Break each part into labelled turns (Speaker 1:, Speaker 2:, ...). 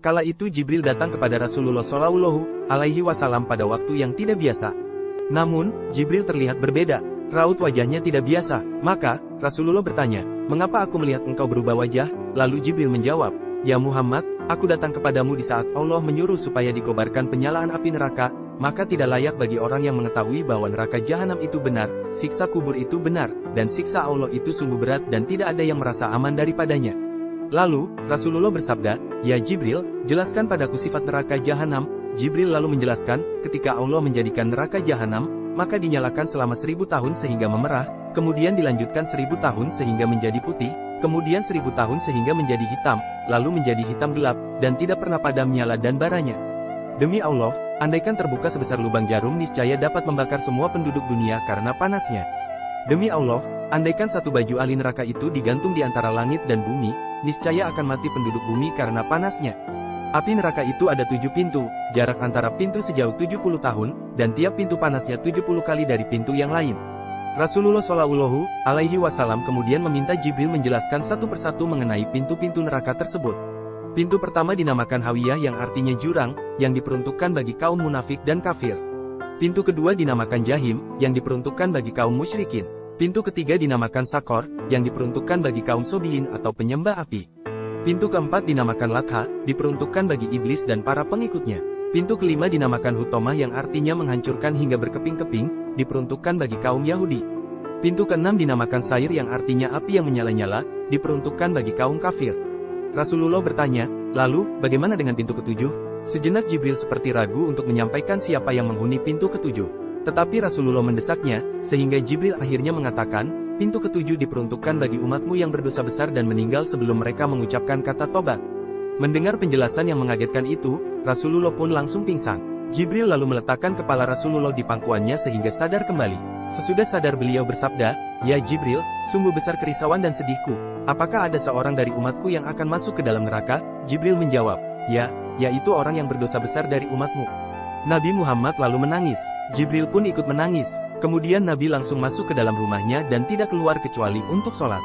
Speaker 1: Kala itu Jibril datang kepada Rasulullah Shallallahu Alaihi Wasallam pada waktu yang tidak biasa. Namun, Jibril terlihat berbeda. Raut wajahnya tidak biasa. Maka, Rasulullah bertanya, "Mengapa aku melihat engkau berubah wajah?" Lalu Jibril menjawab, "Ya Muhammad, aku datang kepadamu di saat Allah menyuruh supaya dikobarkan penyalaan api neraka, maka tidak layak bagi orang yang mengetahui bahwa neraka jahanam itu benar, siksa kubur itu benar, dan siksa Allah itu sungguh berat dan tidak ada yang merasa aman daripadanya." Lalu, Rasulullah bersabda, "Ya Jibril, jelaskan padaku sifat neraka jahanam." Jibril lalu menjelaskan, ketika Allah menjadikan neraka jahanam, maka dinyalakan selama 1000 tahun sehingga memerah, kemudian dilanjutkan 1000 tahun sehingga menjadi putih, kemudian 1000 tahun sehingga menjadi hitam, lalu menjadi hitam gelap, dan tidak pernah padam nyala dan baranya. Demi Allah, andaikan terbuka sebesar lubang jarum niscaya dapat membakar semua penduduk dunia karena panasnya. Demi Allah, andaikan satu baju ahli neraka itu digantung di antara langit dan bumi, niscaya akan mati penduduk bumi karena panasnya. Api neraka itu ada 7 pintu, jarak antara pintu sejauh 70 tahun, dan tiap pintu panasnya 70 kali dari pintu yang lain. Rasulullah Shallallahu Alaihi Wasallam kemudian meminta Jibril menjelaskan satu persatu mengenai pintu-pintu neraka tersebut. Pintu pertama dinamakan Hawiyah yang artinya jurang, yang diperuntukkan bagi kaum munafik dan kafir. Pintu kedua dinamakan Jahim, yang diperuntukkan bagi kaum musyrikin. Pintu ketiga dinamakan Sakor, yang diperuntukkan bagi kaum sobihin atau penyembah api. Pintu keempat dinamakan Latha, diperuntukkan bagi iblis dan para pengikutnya. Pintu kelima dinamakan Hutomah yang artinya menghancurkan hingga berkeping-keping, diperuntukkan bagi kaum Yahudi. Pintu keenam dinamakan Sair yang artinya api yang menyala-nyala, diperuntukkan bagi kaum kafir. Rasulullah bertanya, "Lalu, bagaimana dengan pintu ketujuh?" Sejenak Jibril seperti ragu untuk menyampaikan siapa yang menghuni pintu ketujuh. Tetapi Rasulullah mendesaknya, sehingga Jibril akhirnya mengatakan, "Pintu ketujuh diperuntukkan bagi umatmu yang berdosa besar dan meninggal sebelum mereka mengucapkan kata tobat." Mendengar penjelasan yang mengagetkan itu, Rasulullah pun langsung pingsan. Jibril lalu meletakkan kepala Rasulullah di pangkuannya sehingga sadar kembali. Sesudah sadar beliau bersabda, "Ya Jibril, sungguh besar kerisauan dan sedihku. Apakah ada seorang dari umatku yang akan masuk ke dalam neraka?" Jibril menjawab, "Ya, yaitu orang yang berdosa besar dari umatmu." Nabi Muhammad lalu menangis. Jibril pun ikut menangis. Kemudian Nabi langsung masuk ke dalam rumahnya dan tidak keluar kecuali untuk sholat.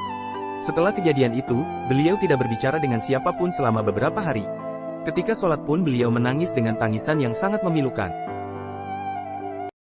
Speaker 1: Setelah kejadian itu, beliau tidak berbicara dengan siapapun selama beberapa hari. Ketika sholat pun beliau menangis dengan tangisan yang sangat memilukan.